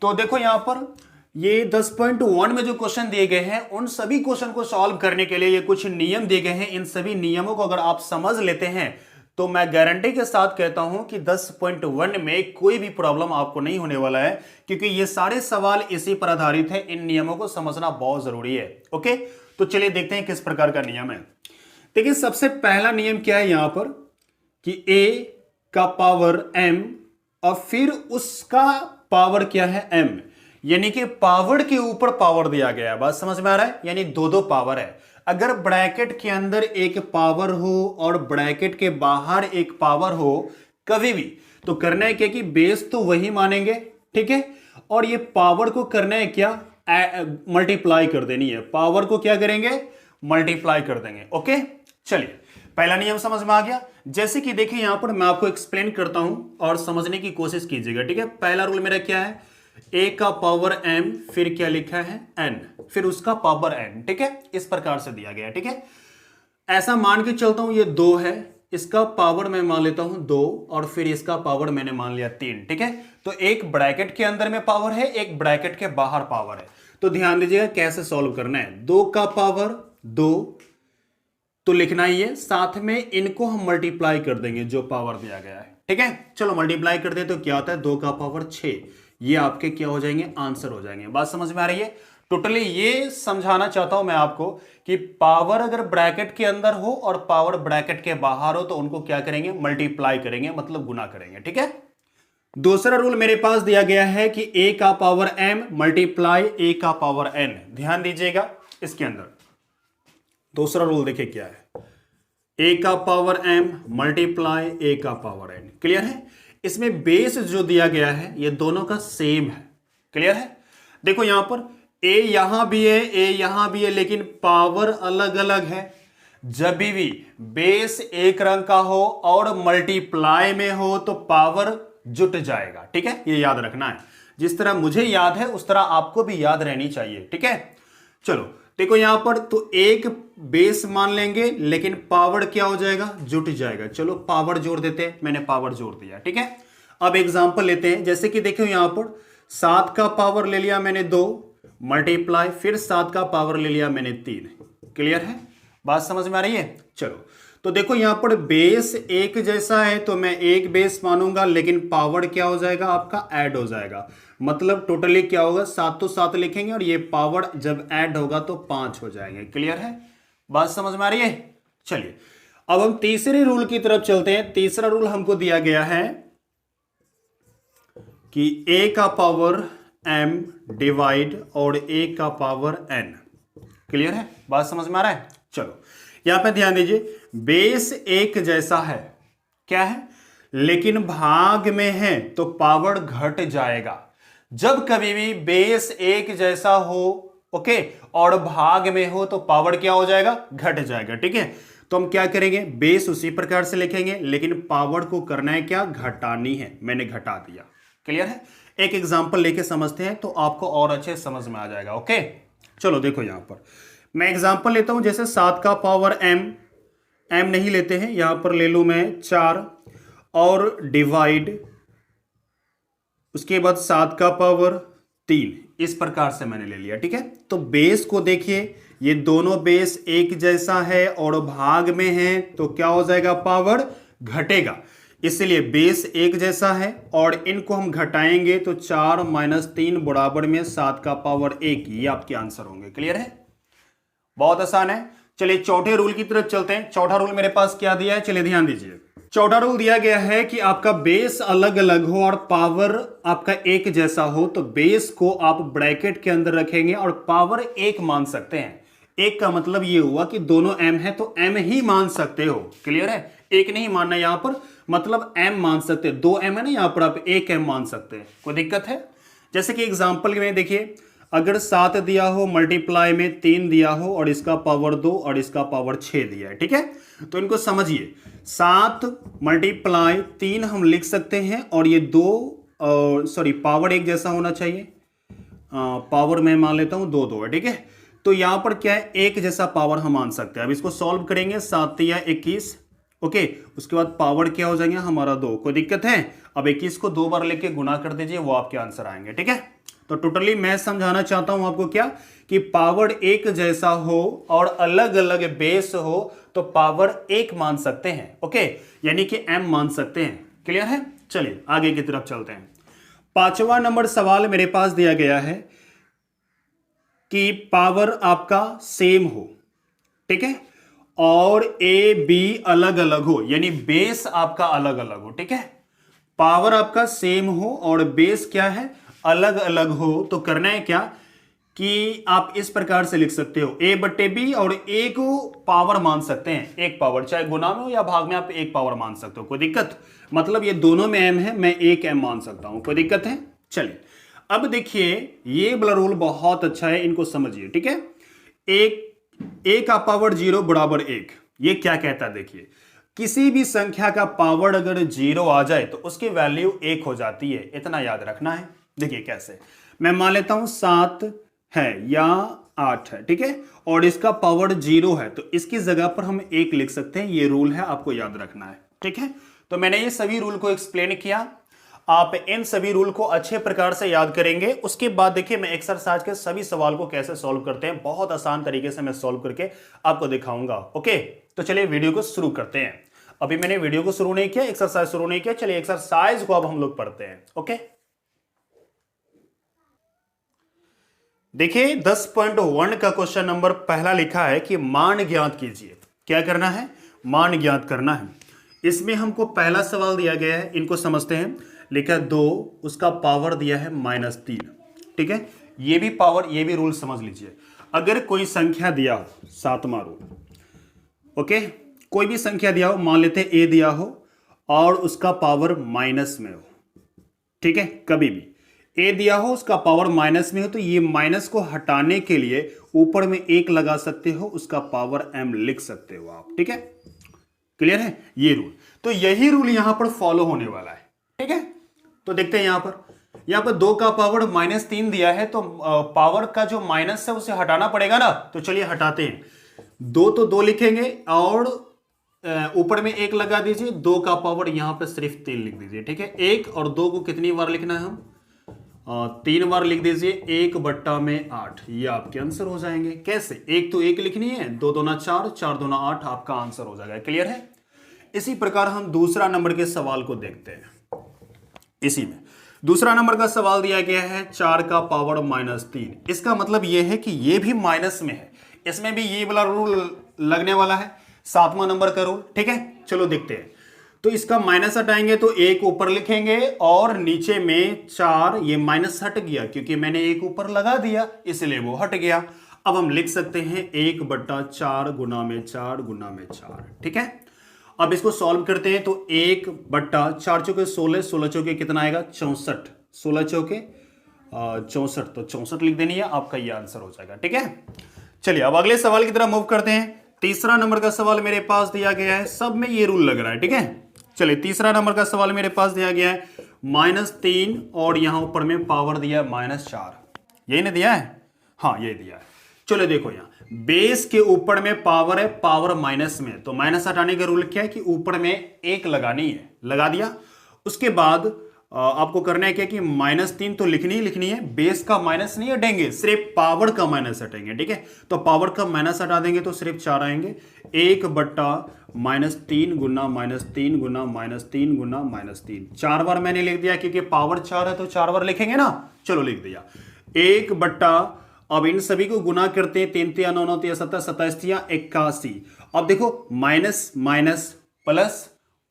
तो देखो यहां पर ये 10.1 में जो क्वेश्चन दिए गए हैं उन सभी क्वेश्चन को सॉल्व करने के लिए ये कुछ नियम दिए गए हैं। इन सभी नियमों को अगर आप समझ लेते हैं तो मैं गारंटी के साथ कहता हूं कि 10.1 में कोई भी प्रॉब्लम आपको नहीं होने वाला है, क्योंकि ये सारे सवाल इसी पर आधारित है। इन नियमों को समझना बहुत जरूरी है। ओके, तो चलिए देखते हैं किस प्रकार का नियम है। देखिए सबसे पहला नियम क्या है यहां पर कि a का पावर m और फिर उसका पावर क्या है m, यानी कि पावर के ऊपर पावर दिया गया है। बात समझ में आ रहा है? यानी दो दो पावर है। अगर ब्रैकेट के अंदर एक पावर हो और ब्रैकेट के बाहर एक पावर हो कभी भी, तो करना है क्या कि बेस तो वही मानेंगे, ठीक है, और ये पावर को करना है क्या, मल्टीप्लाई कर देनी है। पावर को क्या करेंगे, मल्टीप्लाई कर देंगे। ओके, चलिए पहला नियम समझ में आ गया। जैसे कि देखिए यहां पर मैं आपको एक्सप्लेन करता हूं और समझने की कोशिश कीजिएगा, ठीक है। पहला रूल मेरा क्या है, a का पावर m, फिर क्या लिखा है n, फिर उसका पावर n, ठीक है, इस प्रकार से दिया गया है, ठीक है। ऐसा मान के चलता हूं ये 2 है, इसका पावर मैं मान लेता हूं 2 और फिर इसका पावर मैंने मान लिया 3, ठीक है। तो एक ब्रैकेट के अंदर में पावर है, एक ब्रैकेट के बाहर पावर है। तो ध्यान दीजिएगा कैसे सॉल्व करना है। 2 का पावर 2 तो लिखना ही है, साथ में इनको हम मल्टीप्लाई कर देंगे जो पावर दिया गया है, ठीक है। चलो मल्टीप्लाई कर दे तो क्या होता है, 2 का पावर 6, ये आपके क्या हो जाएंगे, आंसर हो जाएंगे। बात समझ में आ रही है? टोटली ये समझाना चाहता हूं मैं आपको कि पावर अगर ब्रैकेट के अंदर हो और पावर ब्रैकेट के बाहर हो तो उनको क्या करेंगे, मल्टीप्लाई करेंगे, मतलब गुना करेंगे, ठीक है। दूसरा रूल मेरे पास दिया गया है कि a का पावर m मल्टीप्लाई a का पावर n। ध्यान दीजिएगा इसके अंदर दूसरा रूल देखिए क्या है, a का पावर m मल्टीप्लाई a का पावर n। क्लियर है? इसमें बेस जो दिया गया है ये दोनों का सेम है। क्लियर है? देखो यहां पर a यहां भी है, a यहां भी है, लेकिन पावर अलग अलग है। जब भी बेस एक रंग का हो और मल्टीप्लाई में हो तो पावर जुट जाएगा, ठीक है, ये याद रखना है। जिस तरह मुझे याद है उस तरह आपको भी याद रहनी चाहिए, ठीक है। चलो देखो यहां पर तो एक बेस मान लेंगे लेकिन पावर क्या हो जाएगा, जुट जाएगा। चलो पावर जोड़ देते हैं, मैंने पावर जोड़ दिया, ठीक है। अब एग्जांपल लेते हैं, जैसे कि देखो यहां पर 7 का पावर ले लिया मैंने 2 मल्टीप्लाई, फिर 7 का पावर ले लिया मैंने 3। क्लियर है? बात समझ में आ रही है? चलो तो देखो यहां पर बेस एक जैसा है तो मैं एक बेस मानूंगा, लेकिन पावर क्या हो जाएगा आपका, ऐड हो जाएगा। मतलब टोटली क्या होगा, 7 तो 7 लिखेंगे और ये पावर जब ऐड होगा तो 5 हो जाएंगे। क्लियर है? बात समझ में आ रही है? चलिए अब हम तीसरे रूल की तरफ चलते हैं। तीसरा रूल हमको दिया गया है कि a का पावर m डिवाइड और a का पावर n। क्लियर है? बात समझ में आ रहा है? चलो यहां पे ध्यान दीजिए, बेस एक जैसा है, क्या है, लेकिन भाग में है तो पावर घट जाएगा। जब कभी भी बेस एक जैसा हो, ओके, और भाग में हो तो पावर क्या हो जाएगा, घट जाएगा, ठीक है। तो हम क्या करेंगे, बेस उसी प्रकार से लिखेंगे लेकिन पावर को करना है क्या, घटानी है। मैंने घटा दिया। क्लियर है? एक एग्जांपल लेके समझते हैं तो आपको और अच्छे समझ में आ जाएगा। ओके चलो देखो यहां पर मैं एग्जांपल लेता हूं, जैसे 7 का पावर m नहीं लेते हैं, यहां पर ले लूं मैं 4 और डिवाइड, उसके बाद 7 का पावर 3, इस प्रकार से मैंने ले लिया, ठीक है। तो बेस को देखिए, ये दोनों बेस एक जैसा है और भाग में है तो क्या हो जाएगा, पावर घटेगा। इसलिए बेस एक जैसा है और इनको हम घटाएंगे तो 4 - 3 बराबर में 7 का पावर 1, ये आपके आंसर होंगे। क्लियर है? बहुत आसान है। चलिए चौथे रूल की तरफ चलते हैं। चौथा रूल मेरे पास क्या दिया है, चलिए ध्यान दीजिए। चौथा रूल दिया गया है कि आपका बेस अलग अलग हो और पावर आपका एक जैसा हो तो बेस को आप ब्रैकेट के अंदर रखेंगे और पावर एक मान सकते हैं। एक का मतलब ये हुआ कि दोनों m है तो m ही मान सकते हो। क्लियर है? एक नहीं मानना यहां पर, मतलब m मान सकते हैं। 2m है ना, यहां पर आप 1m मान सकते हैं। कोई दिक्कत है? जैसे कि एग्जांपल में देखिए, अगर 7 दिया हो मल्टीप्लाई में 3 दिया हो और इसका पावर 2 और इसका पावर 6 दिया है, ठीक है। तो इनको समझिए, 7 मल्टीप्लाई 3 हम लिख सकते हैं और ये 2 पावर एक जैसा होना चाहिए। पावर मैं मान लेता हूं 2 2 है, ठीक है। तो यहां पर क्या है, एक जैसा पावर हम मान सकते हैं। अब इसको सॉल्व करेंगे, 7 या 21, ओके, उसके बाद पावर क्या हो जाएंगे हमारा 2। कोई दिक्कत है? अब 21 को 2 बार लेके गुना कर दीजिए, वो आपके आंसर आएंगे, ठीक है। तो टोटली मैं समझाना चाहता हूं आपको क्या, कि पावर एक जैसा हो और अलग अलग बेस हो तो पावर एक मान सकते हैं, ओके, यानी कि m मान सकते हैं। क्लियर है? चलिए आगे की तरफ चलते हैं। 5वां नंबर सवाल मेरे पास दिया गया है कि पावर आपका सेम हो, ठीक है, और ए बी अलग अलग हो, यानी बेस आपका अलग अलग हो, ठीक है। पावर आपका सेम हो और बेस क्या है, अलग अलग हो, तो करना है क्या कि आप इस प्रकार से लिख सकते हो ए बट्टे बी, और ए को पावर मान सकते हैं, एक पावर, चाहे गुना में हो या भाग में आप एक पावर मान सकते हो, कोई दिक्कत, मतलब ये दोनों में एम है, मैं एक एम मान सकता हूं, कोई दिक्कत है। चलिए अब देखिए ये वाला रूल बहुत अच्छा है, इनको समझिए, ठीक है। ए का पावर 0 बराबर 1, ये क्या कहता है, देखिए किसी भी संख्या का पावर अगर 0 आ जाए तो उसकी वैल्यू 1 हो जाती है, इतना याद रखना है। देखिए कैसे, मैं मान लेता हूं 7 है या 8 है, ठीक है, और इसका पावर 0 है, तो इसकी जगह पर हम 1 लिख सकते हैं, ये रूल है, आपको याद रखना है, ठीक है। तो मैंने ये सभी रूल को एक्सप्लेन किया, आप इन सभी रूल को अच्छे प्रकार से याद करेंगे। उसके बाद देखिए मैं एक्सरसाइज के सभी सवाल को कैसे सॉल्व करते हैं, बहुत आसान तरीके से मैं सॉल्व करके आपको दिखाऊंगा, ओके। तो चलिए वीडियो को शुरू करते हैं। अभी मैंने वीडियो को शुरू नहीं किया, एक्सरसाइज शुरू नहीं किया, चलिए एक्सरसाइज को अब हम लोग पढ़ते हैं, ओके। देखिए 10.1 का क्वेश्चन नंबर पहला लिखा है कि मान ज्ञात कीजिए। क्या करना है, मान ज्ञात करना है। इसमें हमको पहला सवाल दिया गया है, इनको समझते हैं। लिखा 2, उसका पावर दिया है -3, ठीक है। ये भी पावर, ये भी रूल समझ लीजिए। अगर कोई संख्या दिया हो, 7वां रूल, ओके, कोई भी संख्या दिया हो, मान लेते ए दिया हो और उसका पावर माइनस में हो, ठीक है, कभी भी ए दिया हो उसका पावर माइनस में हो, तो ये माइनस को हटाने के लिए ऊपर में 1 लगा सकते हो, उसका पावर m लिख सकते हो आप, ठीक है। क्लियर है ये रूल? तो यही रूल यहां पर फॉलो होने वाला है, ठीक है। तो देखते हैं यहां पर 2 का पावर -3 दिया है, तो पावर का जो माइनस है उसे हटाना पड़ेगा ना, तो चलिए हटाते हैं। 2 तो 2 लिखेंगे और ऊपर में 1 लगा दीजिए, 2 का पावर यहां पर सिर्फ 3 लिख दीजिए, ठीक है। 1 और 2 को कितनी बार लिखना है, हम 3 बार लिख दीजिए, 1/8, ये आपके आंसर हो जाएंगे। कैसे, 1 तो 1 लिखनी है, 2 दूना 4, 4 दूना 8, आपका आंसर हो जाएगा। क्लियर है? इसी प्रकार हम दूसरा नंबर के सवाल को देखते हैं। इसी में दूसरा नंबर का सवाल दिया गया है 4 का पावर -3, इसका मतलब यह है कि यह भी माइनस में है, इसमें भी ये वाला रूल लगने वाला है, 7वां नंबर का रूल, ठीक है। चलो देखते हैं। तो इसका माइनस हटाएंगे तो 1 ऊपर लिखेंगे और नीचे में 4, ये माइनस हट गया क्योंकि मैंने 1 ऊपर लगा दिया, इसलिए वो हट गया। अब हम लिख सकते हैं 1/4 गुना में 4 गुना में 4, ठीक है। अब इसको सॉल्व करते हैं तो 1/4 चौके 16, 16 चौके कितना आएगा 64, 16 चौके 64, तो 64 लिख देनी है, आपका ये आंसर हो जाएगा, ठीक है। चलिए अब अगले सवाल की तरफ मूव करते हैं। तीसरा नंबर का सवाल मेरे पास दिया गया है, सब में ये रूल लग रहा है, ठीक है। चलिए तीसरा नंबर का सवाल मेरे पास दिया गया है -3 और यहां ऊपर में पावर दिया है -4, यही ना दिया है, हाँ यही दिया है। चलो देखो यहां बेस के ऊपर में पावर है, पावर माइनस में, तो माइनस हटाने का रूल क्या है कि ऊपर में 1 लगानी है, लगा दिया। उसके बाद आपको करना है क्या कि -3 तो लिखनी ही लिखनी है, बेस का माइनस नहीं हटेंगे, सिर्फ पावर का माइनस हटेंगे, ठीक है। तो पावर का माइनस हटा देंगे तो सिर्फ 4 आएंगे, 1/-3 गुना -3 गुना -3 गुना -3, 4 बार मैंने लिख दिया क्योंकि पावर 4 है तो 4 बार लिखेंगे ना, चलो लिख दिया। 1/, अब इन सभी को गुना करते हैं, 3 3 9 9 3 17 27 81। अब देखो minus minus plus,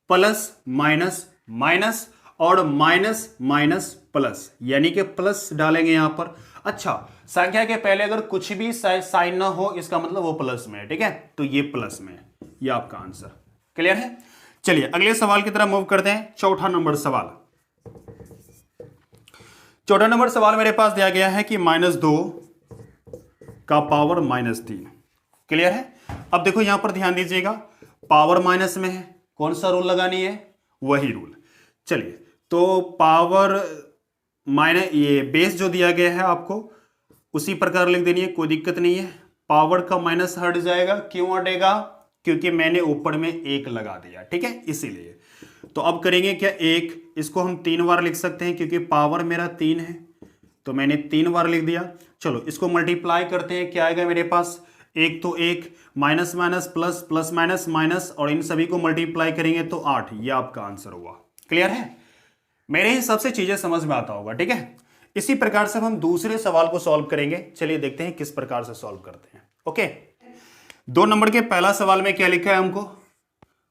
plus minus minus और माइनस माइनस प्लस, यानी कि प्लस डालेंगे यहां पर। अच्छा, संख्या के पहले अगर कुछ भी साइन ना हो इसका मतलब वो प्लस में है, ठीक है, तो ये प्लस में है, ये आपका आंसर। क्लियर है? चलिए अगले सवाल की तरफ मूव करते हैं। चौथा नंबर सवाल, चौथा नंबर सवाल मेरे पास दिया गया है कि -2 का पावर -3। क्लियर है? अब देखो यहां पर ध्यान दीजिएगा, पावर माइनस में है, कौन सा रूल लगानी है, वही रूल। चलिए तो पावर माइनस, ये बेस जो दिया गया है आपको उसी प्रकार लिख देनी है, कोई दिक्कत नहीं है। पावर का माइनस हट जाएगा, क्यों हटेगा, क्योंकि मैंने ऊपर में 1 लगा दिया, ठीक है, इसीलिए। तो अब करेंगे क्या, 1 इसको हम 3 बार लिख सकते हैं क्योंकि पावर मेरा 3 है, तो मैंने 3 बार लिख दिया। चलो इसको मल्टीप्लाई करते हैं, क्या आएगा मेरे पास, एक तो एक, minus minus plus, plus minus minus, और इन सभी को मल्टीप्लाई करेंगे तो 8। ये आपका आंसर हुआ। क्लियर है? मेरे हिसाब से चीजें समझ में आता होगा। ठीक है, इसी प्रकार से हम दूसरे सवाल को सॉल्व करेंगे। चलिए देखते हैं किस प्रकार से सॉल्व करते हैं। ओके, 2 नंबर के पहला सवाल में क्या लिखा है हमको,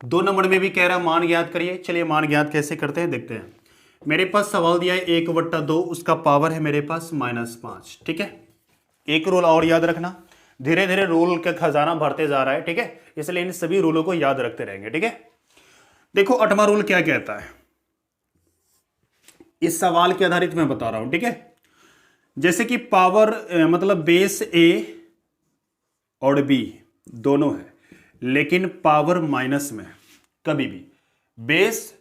2 नंबर में भी कह रहा है मान ज्ञात करिए। चलिए मान ज्ञात कैसे करते हैं देखते हैं। मेरे पास सवाल दिया है 1/2, उसका पावर है मेरे पास -5। ठीक है, एक रूल और याद रखना, धीरे धीरे रूल का खजाना भरते जा रहा है। ठीक है, इसलिए इन सभी रूलों को याद रखते रहेंगे। ठीक है, देखो 8वां रूल क्या कहता है, इस सवाल के आधारित मैं बता रहा हूं। ठीक है, जैसे कि पावर मतलब बेस A और B दोनों है, लेकिन पावर माइनस में, कभी भी बेस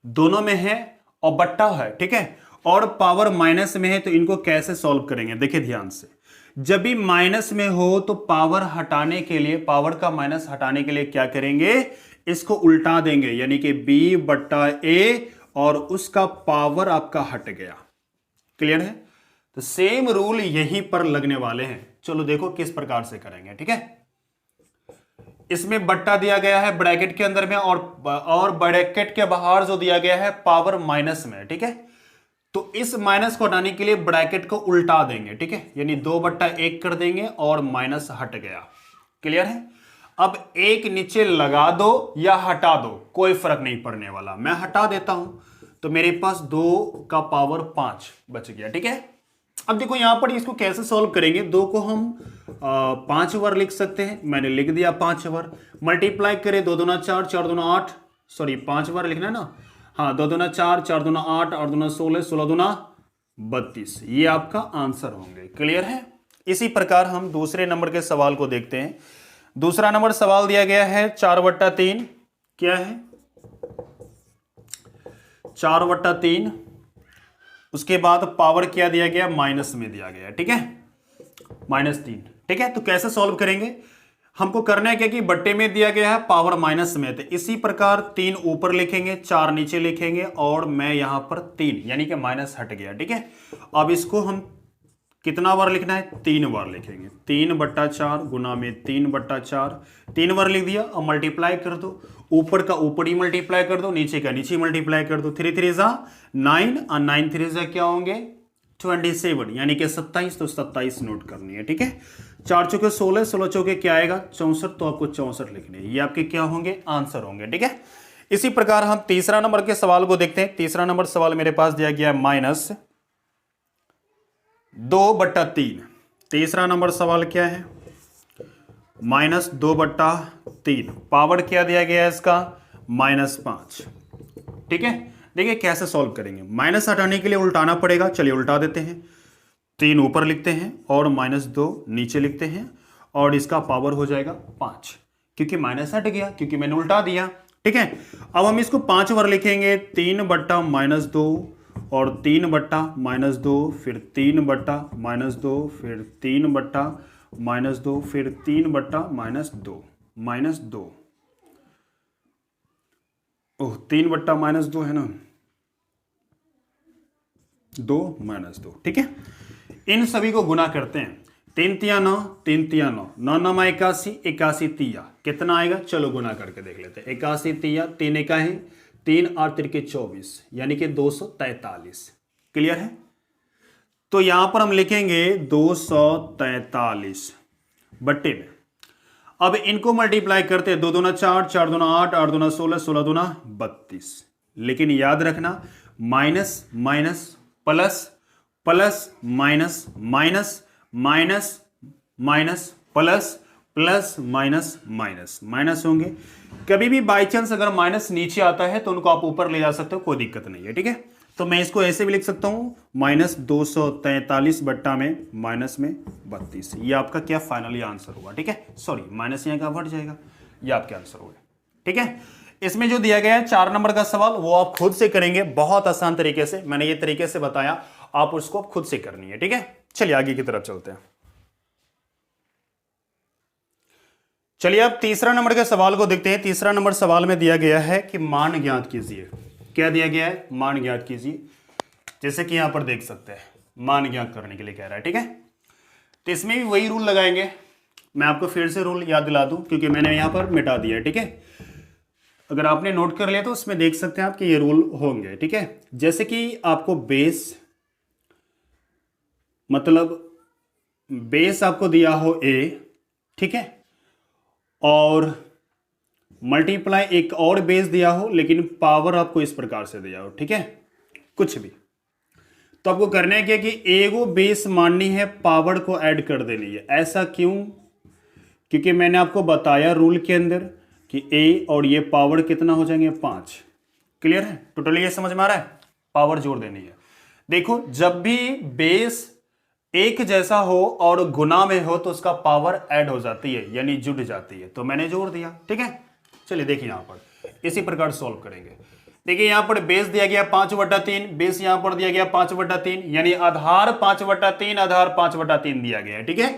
दोनों में है और बट्टा है। ठीक है, और पावर माइनस में है, तो इनको कैसे सॉल्व करेंगे देखिए ध्यान से। जब भी माइनस में हो तो पावर हटाने के लिए, पावर का माइनस हटाने के लिए क्या करेंगे, इसको उल्टा देंगे, यानी कि B/A और उसका पावर आपका हट गया। क्लियर है? तो सेम रूल यहीं पर लगने वाले हैं। चलो देखो किस प्रकार से करेंगे। ठीक है, इसमें बट्टा दिया गया है ब्रैकेट के अंदर में, और ब्रैकेट के बाहर जो दिया गया है पावर माइनस में। ठीक है, तो इस माइनस को हटाने के लिए ब्रैकेट को उल्टा देंगे। ठीक है, यानी 2/1 कर देंगे और माइनस हट गया। क्लियर है? अब एक नीचे लगा दो या हटा दो, कोई फर्क नहीं पड़ने वाला। मैं हटा देता हूं तो मेरे पास 2 का पावर 5 बच गया। ठीक है, अब देखो यहां पर इसको कैसे सॉल्व करेंगे। 2 को हम 5 बार लिख सकते हैं, मैंने लिख दिया 5 बार। मल्टीप्लाई करें, 2 दूना 4, 4 दूना 8, सॉरी 5 बार लिखना है ना। हाँ, 2 दूना 4, 4 दूना 8, 8 दूना 16, 16 दूना 32। ये आपका आंसर होंगे। क्लियर है? इसी प्रकार हम दूसरे नंबर के सवाल को देखते हैं। दूसरा नंबर सवाल दिया गया है 4/3। क्या है? 4/3। उसके बाद पावर क्या दिया गया, माइनस में दिया गया। ठीक है, -3। ठीक है, तो कैसे सॉल्व करेंगे, हमको करना है क्या कि बट्टे में दिया गया है, पावर माइनस में, तो इसी प्रकार 3 ऊपर लिखेंगे, 4 नीचे लिखेंगे, और मैं यहां पर 3 यानी कि माइनस हट गया। ठीक है, अब इसको हम कितना बार लिखना है, 3 बार लिखेंगे। 3/4 गुना में 3/4, 3 बार लिख दिया। अब मल्टीप्लाई कर दो, ऊपर का ऊपर ही मल्टीप्लाई कर दो, नीचे का नीचे मल्टीप्लाई कर दो। 3 3 जा 9 और 9 3 जा क्या होंगे, 27 यानी कि 27। तो 27 नोट करनी है। ठीक है, 4 चौके 16, 16 चौके क्या आएगा 64, तो आपको 64 लिखने हैं। ये आपके क्या होंगे, आंसर होंगे। ठीक है, इसी प्रकार हम तीसरा नंबर के सवाल को देखते हैं। तीसरा नंबर सवाल मेरे पास दिया गया -2/3। तीसरा नंबर सवाल क्या है, -2/3। पावर क्या दिया गया है इसका, -5। ठीक है, देखिए कैसे सॉल्व करेंगे। माइनस हटाने के लिए उल्टाना पड़ेगा, चलिए उल्टा देते हैं। 3 ऊपर लिखते हैं और -2 नीचे लिखते हैं, और इसका पावर हो जाएगा 5, क्योंकि माइनस हट गया, क्योंकि मैंने उल्टा दिया। ठीक है, अब हम इसको 5 बार लिखेंगे। 3/-2 और 3/-2, फिर 3/-2, फिर 3/-2, फिर 3/-2, -2। ओह, 3/-2 है ना, 2 -2। ठीक है, इन सभी को गुना करते हैं। 3 तिया 9, 3 तिया 9, 9 9 81, 81 तिया कितना आएगा, चलो गुना करके देख लेते हैं। 81 तिया 3 एका है 3 और 3 के 24, यानी कि 243। क्लियर है? तो यहां पर हम लिखेंगे 243 बट्टे में। अब इनको मल्टीप्लाई करते हैं, 2 दूना 4, 4 दूना 8, 8 दूना 16, 16 दूना 32। लेकिन याद रखना, minus minus plus, plus minus minus, minus minus plus, plus minus minus minus होंगे। कभी भी बाई चांस अगर माइनस नीचे आता है तो उनको आप ऊपर ले जा सकते हो, कोई दिक्कत नहीं है। ठीक है, तो मैं इसको ऐसे भी लिख सकता हूं, -243 बट्टा में माइनस में 32। ये आपका क्या फाइनली आंसर होगा। ठीक है, सॉरी माइनस यहाँ का बढ़ जाएगा, ये आपके आंसर होगा। ठीक है, इसमें जो दिया गया है 4 नंबर का सवाल, वो आप खुद से करेंगे बहुत आसान तरीके से। मैंने ये तरीके से बताया, आप उसको खुद से करनी है। ठीक है, चलिए आगे की तरफ चलते हैं। चलिए अब तीसरा नंबर के सवाल को देखते हैं। तीसरा नंबर सवाल में दिया गया है कि मान ज्ञात कीजिए। क्या दिया गया है, मान ज्ञात कीजिए। जैसे कि यहां पर देख सकते हैं, मान ज्ञात करने के लिए कह रहा है, ठीक है। तो इसमें भी वही रूल लगाएंगे, मैं आपको फिर से रूल याद दिला दूं क्योंकि मैंने यहां पर मिटा दिया है, ठीक है। अगर आपने नोट कर लिया तो उसमें देख सकते हैं आप कि ये रूल होंगे, ठीक है। जैसे कि आपको बेस, मतलब बेस आपको दिया हो a, ठीक है, और मल्टीप्लाई एक और बेस दिया हो लेकिन पावर आपको इस प्रकार से दिया हो, ठीक है, कुछ भी, तो आपको करना है क्या कि a को बेस माननी है, पावर को ऐड कर देनी है। ऐसा क्यों? क्योंकि मैंने आपको बताया रूल के अंदर कि a और ये पावर कितना हो जाएंगे 5। क्लियर है? टोटली ये समझ में आ रहा है? पावर जोड़ देनी है। देखो जब भी बेस एक जैसा हो और गुना में हो तो उसका पावर ऐड हो जाती है, यानी जुड़ जाती है, तो मैंने जोड़ दिया, ठीक है। चलिए देखिए यहां पर इसी प्रकार सॉल्व करेंगे। देखिए यहां पर बेस दिया गया 5/3, बेस यहां पर दिया गया 5/3, यानी आधार 5/3, आधार 5/3 दिया गया है, ठीक है।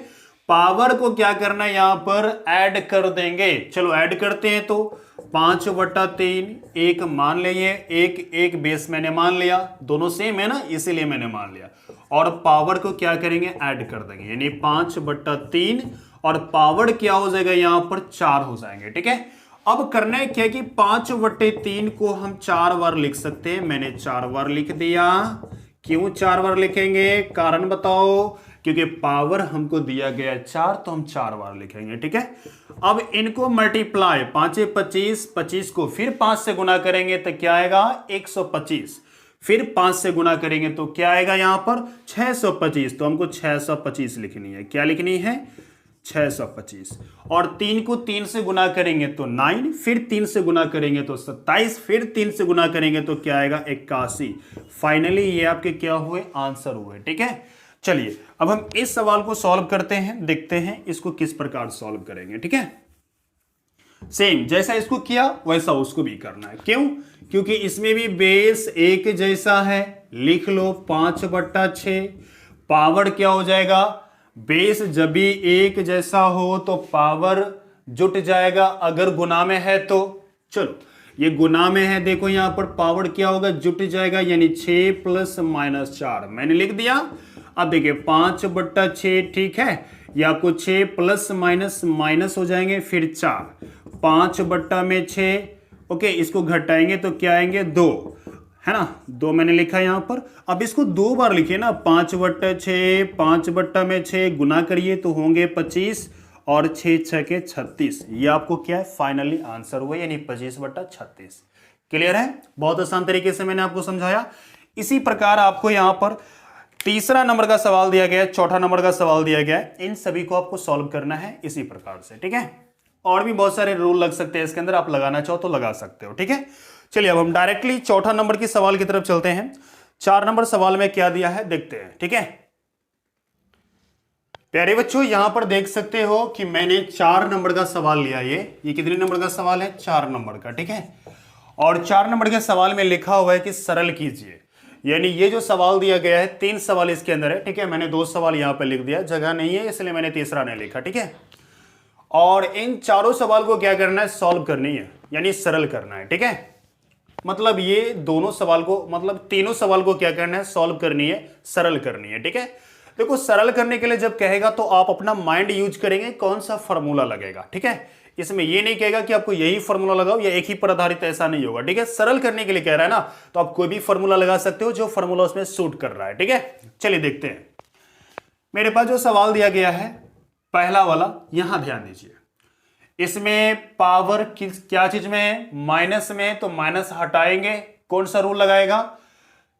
पावर को क्या करना है, यहां पर ऐड कर देंगे। चलो ऐड करते हैं, तो 5/3 एक मान लिए, एक बेस मैंने मान लिया, दोनों सेम है ना इसीलिए मैंने मान लिया, और पावर को क्या करेंगे ऐड कर देंगे, यानी 5/3 और पावर क्या हो जाएगा यहां पर 4 हो जाएंगे, ठीक है। अब करना है क्या कि 5/3 को हम 4 बार लिख सकते हैं, मैंने 4 बार लिख दिया। क्यों 4 बार लिखेंगे, कारण बताओ? क्योंकि पावर हमको दिया गया 4 तो हम 4 बार लिखेंगे, ठीक है। अब इनको मल्टीप्लाई 5 25, 25 को फिर 5 से गुना करेंगे तो क्या आएगा 125, फिर 5 से गुना करेंगे तो क्या आएगा यहां पर 625, तो हमको 625 लिखनी है। क्या लिखनी है 625, और 3 को 3 से गुना करेंगे तो 9, फिर 3 से गुना करेंगे तो 27, फिर 3 से गुना करेंगे तो क्या आएगा 81। फाइनली ये आपके क्या हुए आंसर हुए, ठीक है। चलिए अब हम इस सवाल को सॉल्व करते हैं, देखते हैं इसको किस प्रकार सॉल्व करेंगे, ठीक है। सेम जैसा इसको किया वैसा उसको भी करना है। क्यों? क्योंकि इसमें भी बेस एक जैसा है। लिख लो 5/6, पावर क्या हो जाएगा, बेस जब भी एक जैसा हो तो पावर जुट जाएगा, अगर गुना में है तो। चलो ये गुना में है, देखो यहां पर पावर क्या होगा जुट जाएगा, यानी 6 + -4 मैंने लिख दिया। अब देखिए 5/6, ठीक है, या कुछ 6 ± हो जाएंगे, फिर 4, 5/6, ओके, इसको घटाएंगे तो क्या आएंगे 2, है ना, 2 मैंने लिखा यहां पर। अब इसको 2 बार लिखिए ना, 5/6, 5/6 गुना करिए तो होंगे 25, और 6 × 6 = 36। ये आपको क्या है फाइनली आंसर हुआ, यानी 25/36। क्लियर है? बहुत आसान तरीके से मैंने आपको समझाया। इसी प्रकार आपको यहां पर तीसरा नंबर का सवाल दिया गया है, चौथा नंबर का सवाल दिया गया है, इन सभी को आपको सॉल्व करना है इसी प्रकार से, ठीक है। और भी बहुत सारे रूल लग सकते हैं इसके अंदर, आप लगाना चाहो तो लगा सकते हो, ठीक है। चलिए अब हम डायरेक्टली चौथा नंबर की सवाल की तरफ चलते हैं। 4 नंबर सवाल में क्या दिया है देखते हैं, ठीक है। प्यारे बच्चों यहां पर देख सकते हो कि मैंने 4 नंबर का सवाल लिया। ये कितने नंबर का सवाल है, 4 नंबर का, ठीक है। और 4 नंबर के सवाल में लिखा हुआ है कि सरल कीजिए, यानी ये जो सवाल दिया गया है 3 सवाल इसके अंदर है, ठीक है। मैंने 2 सवाल यहां पर लिख दिया, जगह नहीं है इसलिए मैंने तीसरा नहीं लिखा, ठीक है। और इन चारों सवाल को क्या करना है, सॉल्व करनी है, यानी सरल करना है, ठीक है। मतलब ये दोनों सवाल को, मतलब तीनों सवाल को क्या करना है, सॉल्व करनी है, सरल करनी है, ठीक है। देखो सरल करने के लिए जब कहेगा तो आप अपना माइंड यूज करेंगे, कौन सा फॉर्मूला लगेगा, ठीक है। इसमें ये नहीं कहेगा कि आपको यही फॉर्मूला लगाओ या एक ही पर आधारित, ऐसा नहीं होगा, ठीक है। सरल करने के लिए कह रहा है ना, तो आप कोई भी फॉर्मूला लगा सकते हो जो फॉर्मूला उसमें सूट कर रहा है, ठीक है। चलिए देखते हैं। मेरे पास जो सवाल दिया गया है पहला वाला, यहां ध्यान दीजिए, इसमें पावर क्या चीज में है, माइनस में, तो माइनस हटाएंगे, कौन सा रूल लगाएगा,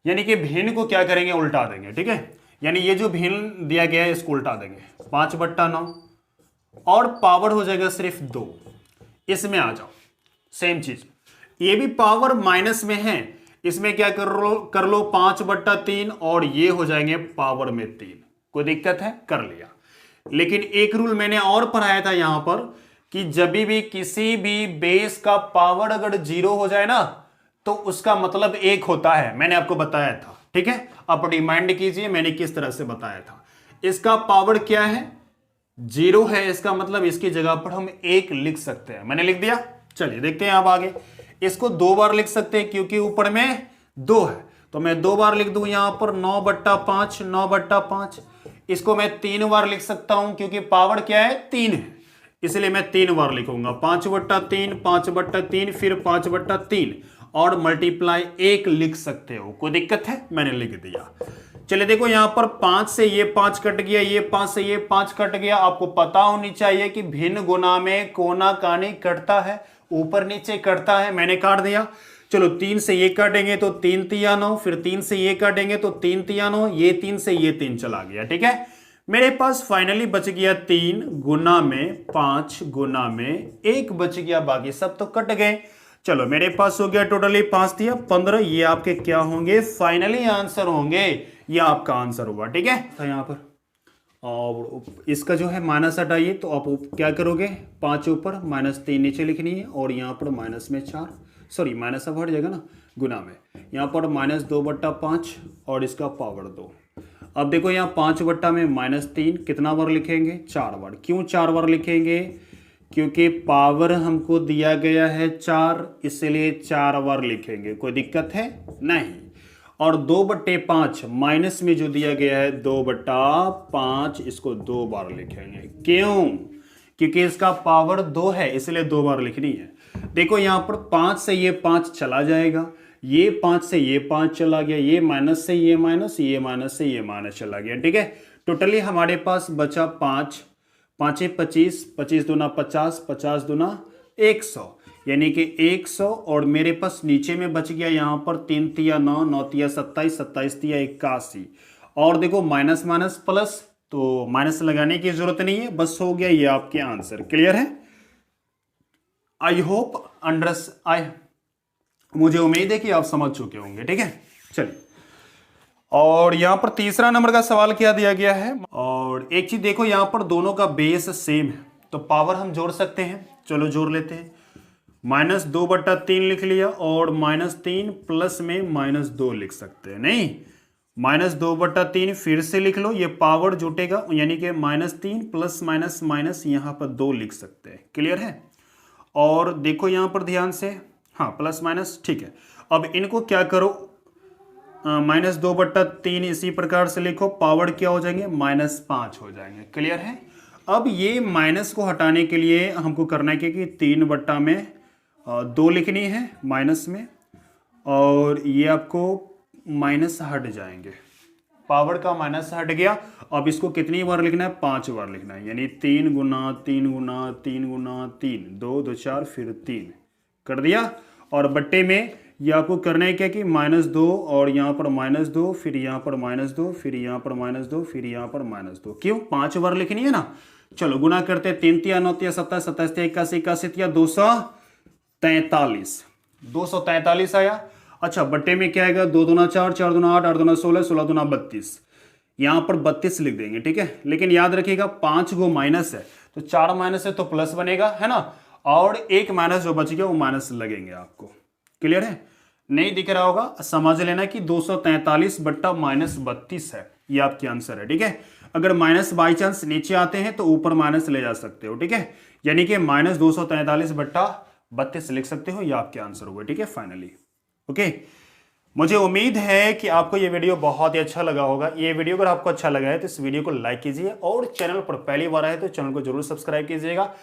यानी कि भिन्न को क्या करेंगे, उल्टा देंगे, ठीक है। यानी ये जो भिन्न दिया गया है इसको उल्टा देंगे, 5/9, और पावर हो जाएगा सिर्फ 2। इसमें आ जाओ, सेम चीज, ये भी पावर माइनस में है, इसमें क्या कर लो 5/3, और ये हो जाएंगे पावर में 3। कोई दिक्कत है, कर लिया। लेकिन एक रूल मैंने और पढ़ाया था यहां पर कि जब भी किसी भी बेस का पावर अगर 0 हो जाए ना तो उसका मतलब 1 होता है, मैंने आपको बताया था, ठीक है। आप रिमाइंड कीजिए मैंने किस तरह से बताया था। इसका पावर क्या है, 0 है, इसका मतलब इसकी जगह पर हम 1 लिख सकते हैं, मैंने लिख दिया। चलिए देखते हैं आप आगे, इसको 2 बार लिख सकते हैं क्योंकि ऊपर में 2 है, तो मैं 2 बार लिख दूं यहां पर 9/5, 9/5। इसको मैं 3 बार लिख सकता हूं क्योंकि पावर क्या है, 3 है, इसलिए मैं 3 बार लिखूंगा। 5/3, 5/3, फिर 5/3 और मल्टीप्लाई 1 लिख सकते हो। कोई दिक्कत है? मैंने लिख दिया। चलिए देखो यहां पर 5 से ये 5 कट गया, ये 5 से ये 5 कट गया। आपको पता होनी चाहिए कि भिन्न गुना में कोना कानी कटता है, ऊपर नीचे कटता है। मैंने काट दिया। चलो 3 से ये काटेंगे तो 3 तिया 9, फिर 3 से ये काटेंगे तो 3 तिया 9, ये 3 से ये 3 चला गया। ठीक है, मेरे पास फाइनली बच गया 3 गुना में 5 गुना में 1 बच गया, बाकी सब तो कट गए। चलो मेरे पास हो गया टोटली 5 तिया 15। ये आपके क्या होंगे, फाइनली आंसर होंगे। ये आपका आंसर होगा। ठीक है, तो यहां पर और इसका जो है माइनस हटाइए, तो आप क्या करोगे, 5 ऊपर -3 नीचे लिखनी है और यहाँ पर माइनस में 4, सॉरी माइनस अब हट जाएगा ना, गुना में यहाँ पर -2/5 और इसका पावर 2। अब देखो यहाँ 5 में -3 कितना बार लिखेंगे, 4 बार। क्यों 4 बार लिखेंगे, क्योंकि पावर हमको दिया गया है 4, इसलिए 4 बार लिखेंगे। कोई दिक्कत है? नहीं। और 2/5 माइनस में जो दिया गया है 2/5, इसको 2 बार लिखेंगे। क्यों? क्योंकि इसका पावर 2 है, इसलिए 2 बार लिखनी है। देखो यहां पर 5 से ये 5 चला जाएगा, ये 5 से ये 5 चला गया, ये माइनस से ये माइनस, ये माइनस से ये माइनस चला गया। ठीक है, टोटली हमारे पास बचा 5, 5 25, 25 दूना 50, 50 दूना 100, यानी कि 100। और मेरे पास नीचे में बच गया यहाँ पर 3 तिया 9, 9 तिया 27, 27 तिया 81। और देखो माइनस माइनस प्लस, तो माइनस लगाने की जरूरत नहीं है, बस हो गया। ये आपके आंसर क्लियर है। आई होप मुझे उम्मीद है कि आप समझ चुके होंगे। ठीक है, चलिए। और यहां पर तीसरा नंबर का सवाल क्या दिया गया है, और एक चीज देखो यहां पर दोनों का बेस सेम है, तो पावर हम जोड़ सकते हैं। चलो जोड़ लेते हैं। -2/3 लिख लिया और -3 प्लस में -2 लिख सकते हैं। नहीं, -2/3 फिर से लिख लो, ये पावर जुटेगा, यानी कि -3 प्लस माइनस माइनस यहां पर 2 लिख सकते हैं। क्लियर है। और देखो यहां पर ध्यान से, हाँ प्लस माइनस, ठीक है। अब इनको क्या करो, -2/3 इसी प्रकार से लिखो, पावर क्या हो जाएंगे, -5 हो जाएंगे। क्लियर है। अब ये माइनस को हटाने के लिए हमको करना है कि 3/2 लिखनी है माइनस में, और ये आपको माइनस हट जाएंगे, पावर का माइनस हट गया। अब इसको कितनी बार लिखना है, 5 बार लिखना है, यानी 3 गुना 3 गुना 3 गुना 3, 2 2 4 फिर 3 कर दिया। और बट्टे में ये आपको करना है क्या कि -2 और यहाँ पर -2, फिर यहाँ पर -2, फिर यहाँ पर -2, फिर यहाँ पर -2। क्यों, 5 बार लिखनी है ना। चलो गुना करते हैं, 3 तिया 9 तिया 27, 27 तिया 81, 81 तिया 243, 243 आया। अच्छा, बट्टे में क्या आएगा, 2 दूना 4, 4 दूना 8, 8 दूना 16, 16 दूना 32, यहां पर 32 लिख देंगे। ठीक है, लेकिन याद रखिएगा 5 गो माइनस है, तो 4 माइनस है तो प्लस बनेगा, है ना, और 1 माइनस जो बच गया वो माइनस लगेंगे आपको। क्लियर है। नहीं दिख रहा होगा, समझ लेना कि 243/-32 है, ये आपकी आंसर है। ठीक है, अगर माइनस बाई चांस नीचे आते हैं तो ऊपर माइनस ले जा सकते हो। ठीक है, यानी कि -243/32 लिख सकते हो, ये आपके आंसर हुए। ठीक है, फाइनली। ओके, मुझे उम्मीद है कि आपको ये वीडियो बहुत ही अच्छा लगा होगा। ये वीडियो अगर आपको अच्छा लगा है तो इस वीडियो को लाइक कीजिए, और चैनल पर पहली बार आए तो चैनल को जरूर सब्सक्राइब कीजिएगा।